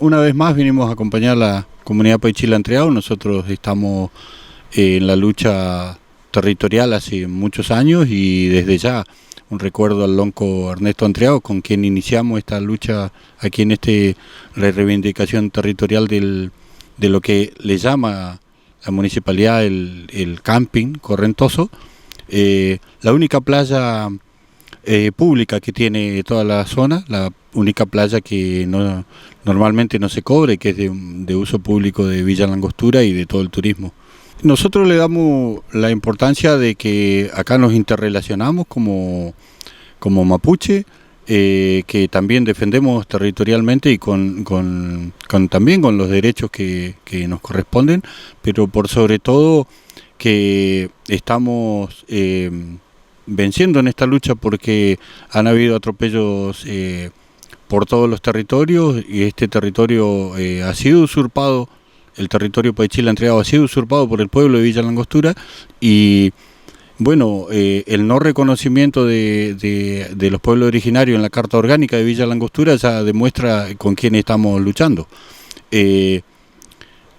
Una vez más vinimos a acompañar a la comunidad Paichila Entreado. Nosotros estamos en la lucha territorial hace muchos años y desde ya un recuerdo al lonco Ernesto Entreado, con quien iniciamos esta lucha aquí en la reivindicación territorial de lo que le llama la municipalidad el camping Correntoso, la única playa pública que tiene toda la zona, la única playa que normalmente no se cobre, que es de uso público de Villa Langostura y de todo el turismo. Nosotros le damos la importancia de que acá nos interrelacionamos como mapuche, que también defendemos territorialmente y también con los derechos que nos corresponden, pero por sobre todo que estamos venciendo en esta lucha porque han habido atropellos por todos los territorios y este territorio ha sido usurpado, el territorio Paichila Entreado ha sido usurpado por el pueblo de Villa Langostura y bueno, el no reconocimiento de los pueblos originarios en la Carta Orgánica de Villa Langostura ya demuestra con quién estamos luchando.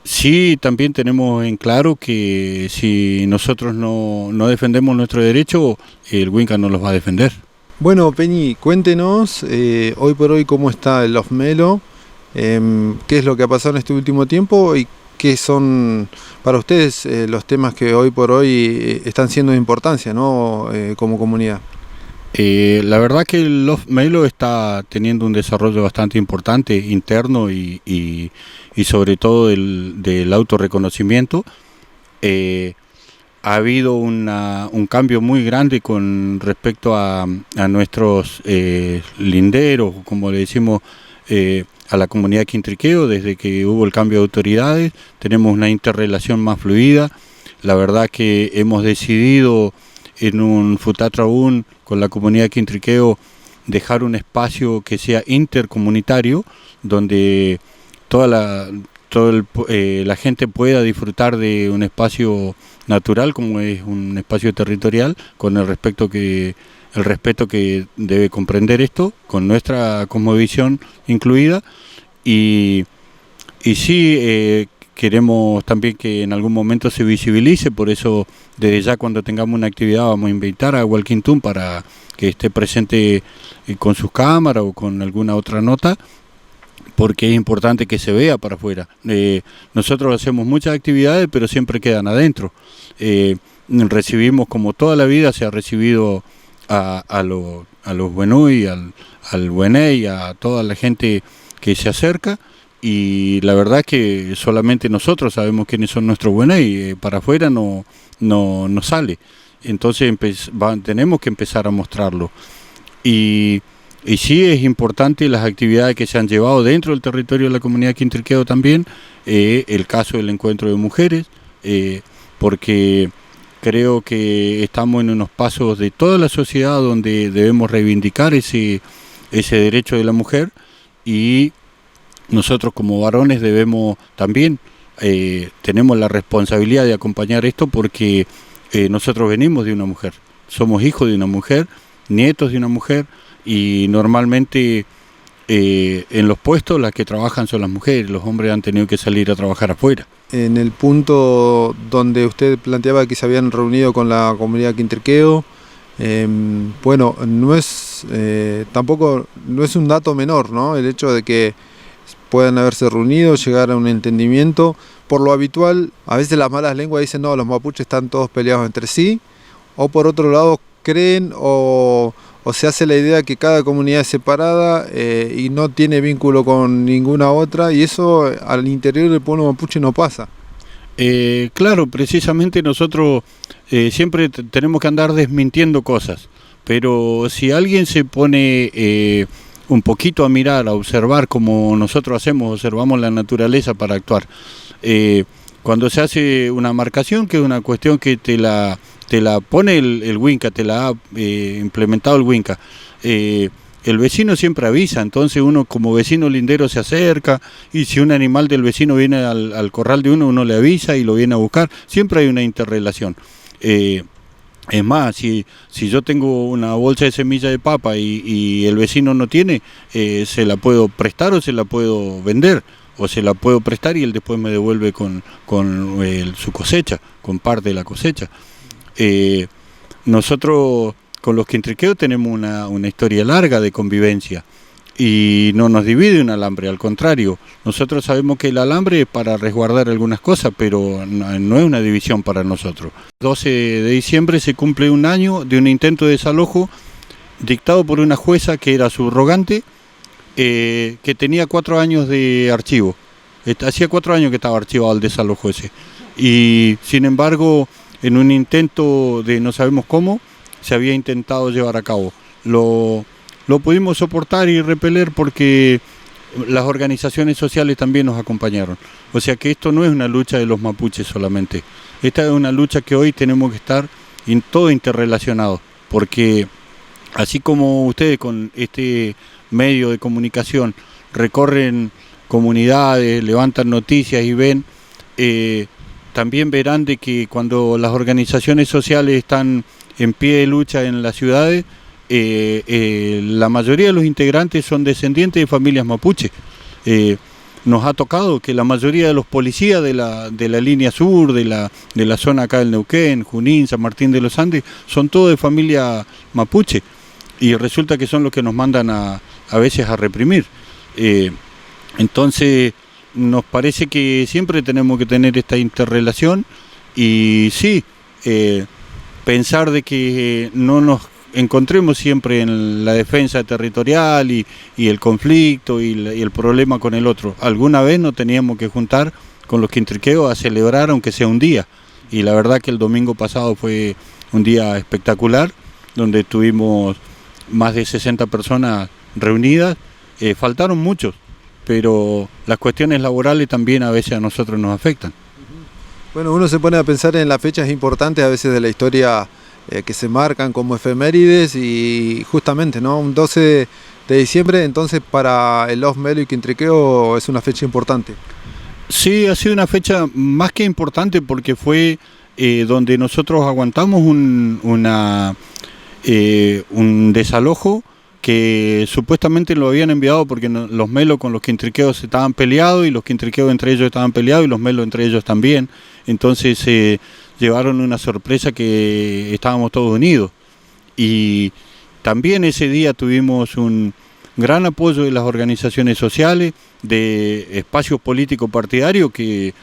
Sí, también tenemos en claro que si nosotros no defendemos nuestro derecho, el Winca no los va a defender. Bueno, Peñi, cuéntenos hoy por hoy cómo está el Ofmelo, qué es lo que ha pasado en este último tiempo y qué son para ustedes los temas que hoy por hoy están siendo de importancia, ¿no? Como comunidad. La verdad que el Ofmelo está teniendo un desarrollo bastante importante interno y sobre todo del autorreconocimiento. Ha habido un cambio muy grande con respecto a nuestros linderos, como le decimos, a la comunidad quintriqueo. Desde que hubo el cambio de autoridades tenemos una interrelación más fluida. La verdad que hemos decidido en un Futatraún con la comunidad quintriqueo dejar un espacio que sea intercomunitario, donde toda la gente pueda disfrutar de un espacio natural como es un espacio territorial, con el respeto que debe comprender esto, con nuestra cosmovisión incluida, y sí queremos también que en algún momento se visibilice. Por eso desde ya, cuando tengamos una actividad, vamos a invitar a Walquintún para que esté presente con sus cámaras o con alguna otra nota, porque es importante que se vea para afuera. Nosotros hacemos muchas actividades, pero siempre quedan adentro. Recibimos, como toda la vida se ha recibido a los Buenui, al Bueney, a toda la gente que se acerca, y la verdad que solamente nosotros sabemos quiénes son nuestros Bueney, para afuera no sale. Entonces tenemos que empezar a mostrarlo. Y sí es importante las actividades que se han llevado dentro del territorio de la comunidad quintriqueo también, el caso del encuentro de mujeres, porque creo que estamos en unos pasos de toda la sociedad donde debemos reivindicar ese derecho de la mujer, y nosotros como varones debemos también, tenemos la responsabilidad de acompañar esto, porque nosotros venimos de una mujer, somos hijos de una mujer, nietos de una mujer, y normalmente en los puestos las que trabajan son las mujeres, los hombres han tenido que salir a trabajar afuera. En el punto donde usted planteaba que se habían reunido con la comunidad quintriqueo, bueno, tampoco no es un dato menor, ¿no? El hecho de que puedan haberse reunido, llegar a un entendimiento. Por lo habitual, a veces las malas lenguas dicen, no, los mapuches están todos peleados entre sí, o por otro lado creen o se hace la idea que cada comunidad es separada y no tiene vínculo con ninguna otra, y eso al interior del pueblo mapuche no pasa. Claro, precisamente nosotros siempre tenemos que andar desmintiendo cosas, pero si alguien se pone un poquito a mirar, a observar como nosotros observamos la naturaleza para actuar. Cuando se hace una marcación, que es una cuestión que te la pone el Winca, te la ha implementado el Winca, el vecino siempre avisa, entonces uno como vecino lindero se acerca, y si un animal del vecino viene al corral de uno le avisa y lo viene a buscar, siempre hay una interrelación. Es más, si yo tengo una bolsa de semilla de papa y el vecino no tiene, se la puedo prestar o se la puedo vender, o se la puedo prestar y él después me devuelve con su cosecha, con parte de la cosecha. Nosotros con los quintriqueos tenemos una historia larga de convivencia y no nos divide un alambre, al contrario, nosotros sabemos que el alambre es para resguardar algunas cosas, pero no es una división para nosotros. El 12 de diciembre se cumple un año de un intento de desalojo dictado por una jueza que era subrogante, que tenía 4 años de archivo. Hacía 4 años que estaba archivado el desalojo ese. Y sin embargo, en un intento de no sabemos cómo, se había intentado llevar a cabo. Lo pudimos soportar y repeler porque las organizaciones sociales también nos acompañaron. O sea que esto no es una lucha de los mapuches solamente. Esta es una lucha que hoy tenemos que estar todo interrelacionados, porque así como ustedes con este medio de comunicación recorren comunidades, levantan noticias y ven, también verán de que cuando las organizaciones sociales están en pie de lucha en las ciudades, la mayoría de los integrantes son descendientes de familias mapuche. Nos ha tocado que la mayoría de los policías de la línea sur, de la zona acá del Neuquén, Junín, San Martín de los Andes, son todos de familia mapuche, y resulta que son los que nos mandan a veces a reprimir. Entonces nos parece que siempre tenemos que tener esta interrelación y sí, pensar de que no nos encontremos siempre en la defensa territorial y el conflicto y el problema con el otro. Alguna vez nos teníamos que juntar con los quintriqueos a celebrar aunque sea un día, y la verdad que el domingo pasado fue un día espectacular donde tuvimos más de 60 personas reunidas. Faltaron muchos, pero las cuestiones laborales también a veces a nosotros nos afectan. Bueno, uno se pone a pensar en las fechas importantes a veces de la historia, que se marcan como efemérides, y justamente, ¿no? Un 12 de diciembre, entonces para el Los Melo y Quintriqueo es una fecha importante. Sí, ha sido una fecha más que importante porque fue donde nosotros aguantamos un desalojo que supuestamente lo habían enviado porque los Melos con los quintriqueos estaban peleados y los quintriqueos entre ellos estaban peleados y los Melos entre ellos también. Entonces llevaron una sorpresa que estábamos todos unidos. Y también ese día tuvimos un gran apoyo de las organizaciones sociales, de espacios políticos partidarios que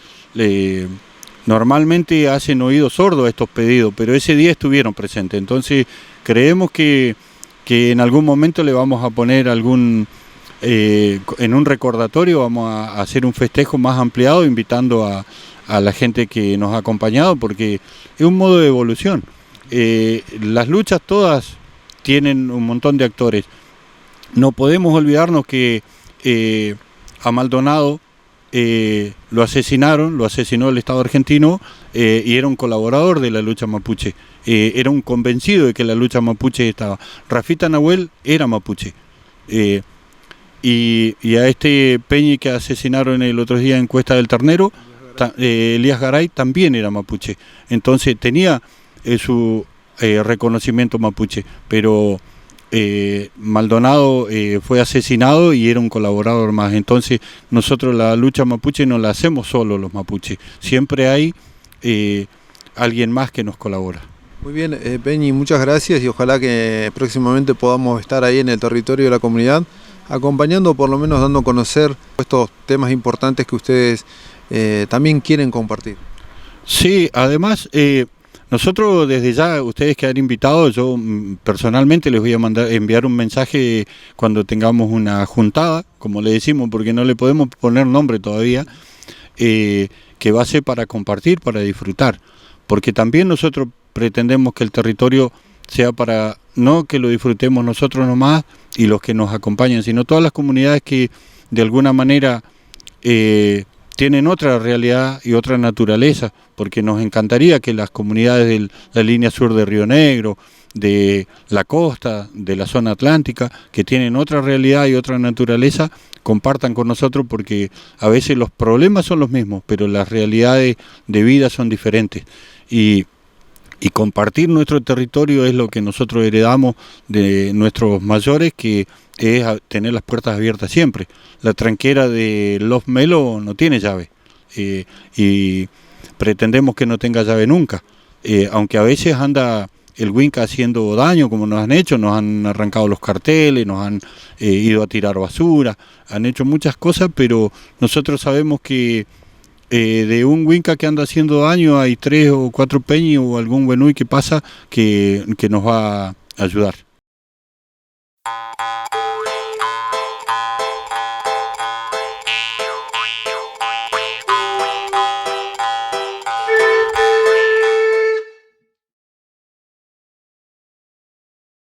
normalmente hacen oídos sordos a estos pedidos, pero ese día estuvieron presentes. Entonces creemos que en algún momento le vamos a poner en un recordatorio, vamos a hacer un festejo más ampliado invitando a la gente que nos ha acompañado, porque es un modo de evolución. Las luchas todas tienen un montón de actores. No podemos olvidarnos que a Maldonado lo asesinó el Estado argentino, y era un colaborador de la lucha mapuche, era un convencido de que la lucha mapuche estaba. Rafita Nahuel era mapuche, y a este Peñi que asesinaron el otro día en Cuesta del Ternero, Elías Garay también era mapuche, entonces tenía su reconocimiento mapuche, pero Maldonado fue asesinado y era un colaborador más. Entonces nosotros la lucha mapuche no la hacemos solo los mapuches, siempre hay alguien más que nos colabora. Muy bien, Peñi, muchas gracias, y ojalá que próximamente podamos estar ahí en el territorio de la comunidad, acompañando, por lo menos dando a conocer estos temas importantes que ustedes también quieren compartir. Sí, además nosotros desde ya, ustedes que han invitado, yo personalmente les voy a enviar un mensaje cuando tengamos una juntada, como le decimos, porque no le podemos poner nombre todavía, que va a ser para compartir, para disfrutar, porque también nosotros pretendemos que el territorio sea para, no que lo disfrutemos nosotros nomás y los que nos acompañan, sino todas las comunidades que de alguna manera tienen otra realidad y otra naturaleza, porque nos encantaría que las comunidades de la línea sur de Río Negro, de la costa, de la zona atlántica, que tienen otra realidad y otra naturaleza, compartan con nosotros, porque a veces los problemas son los mismos, pero las realidades de vida son diferentes. Y Y compartir nuestro territorio es lo que nosotros heredamos de nuestros mayores, que es tener las puertas abiertas siempre. La tranquera de Los Melo no tiene llave, y pretendemos que no tenga llave nunca, aunque a veces anda el Winca haciendo daño, como nos han hecho, nos han arrancado los carteles, nos han ido a tirar basura, han hecho muchas cosas, pero nosotros sabemos que de un Winca que anda haciendo daño hay 3 o 4 peñis o algún Wenui que pasa que nos va a ayudar.